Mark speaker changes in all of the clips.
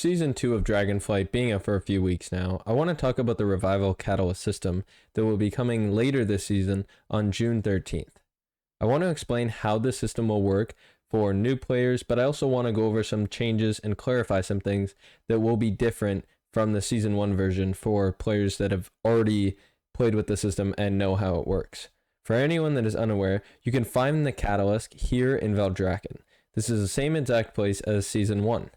Speaker 1: Season 2 of Dragonflight being out for a few weeks now, I want to talk about the Revival Catalyst system that will be coming later this season on June 13th. I want to explain how this system will work for new players, but I also want to go over some changes and clarify some things that will be different from the Season 1 version for players that have already played with the system and know how it works. For anyone that is unaware, you can find the Catalyst here in Valdrakken. This is the same exact place as Season 1.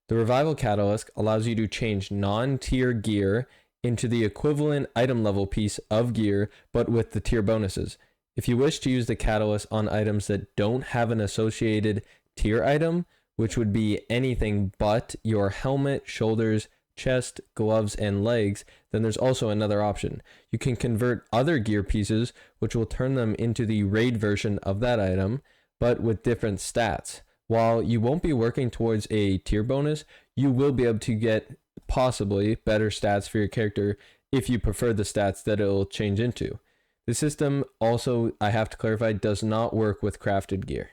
Speaker 1: The Revival Catalyst allows you to change non-tier gear into the equivalent item level piece of gear, but with the tier bonuses. If you wish to use the Catalyst on items that don't have an associated tier item, which would be anything but your helmet, shoulders, chest, gloves, and legs, then there's also another option. You can convert other gear pieces, which will turn them into the raid version of that item, but with different stats. While you won't be working towards a tier bonus, you will be able to get possibly better stats for your character if you prefer the stats that it'll change into. The system also, I have to clarify, does not work with crafted gear.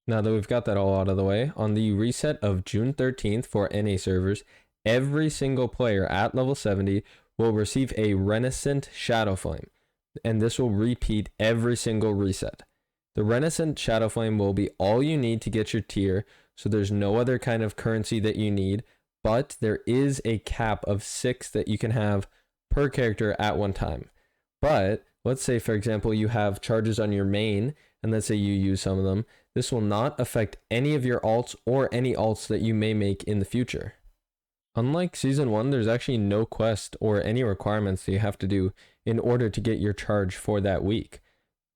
Speaker 1: Now that we've got that all out of the way, on the reset of June 13th for NA servers, every single player at level 70 will receive a Renaissant Shadow Flame, and this will repeat every single reset. The Renaissant Shadow Flame will be all you need to get your tier, so there's no other kind of currency that you need, but there is a cap of 6 that you can have per character at one time. But let's say, for example, you have charges on your main, and let's say you use some of them. This will not affect any of your alts or any alts that you may make in the future. Unlike Season 1, there's actually no quest or any requirements that you have to do in order to get your charge for that week.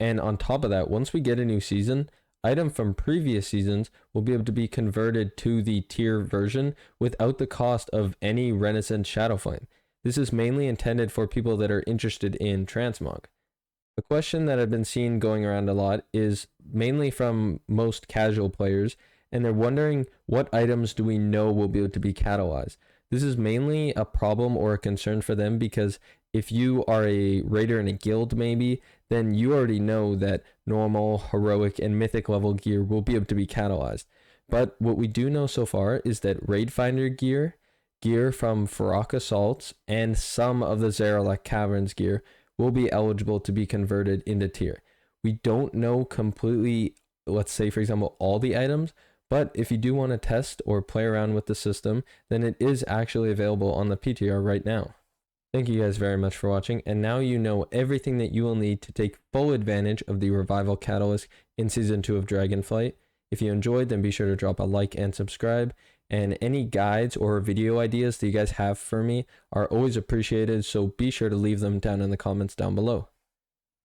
Speaker 1: And on top of that, once we get a new season, items from previous seasons will be able to be converted to the tier version without the cost of any Renaissance Shadow Flame. This is mainly intended for people that are interested in transmog. A question that I've been seeing going around a lot is mainly from most casual players, and they're wondering what items do we know will be able to be catalyzed. This is mainly a problem or a concern for them because if you are a raider in a guild maybe, then you already know that normal, heroic, and mythic level gear will be able to be catalyzed. But what we do know so far is that Raid Finder gear, gear from Farrak Assaults, and some of the Zaralek Caverns gear will be eligible to be converted into tier. We don't know completely, let's say for example, all the items, but if you do want to test or play around with the system, then it is actually available on the PTR right now. Thank you guys very much for watching, and now you know everything that you will need to take full advantage of the Revival Catalyst in Season 2 of Dragonflight. If you enjoyed, then be sure to drop a like and subscribe, and any guides or video ideas that you guys have for me are always appreciated, so be sure to leave them down in the comments down below.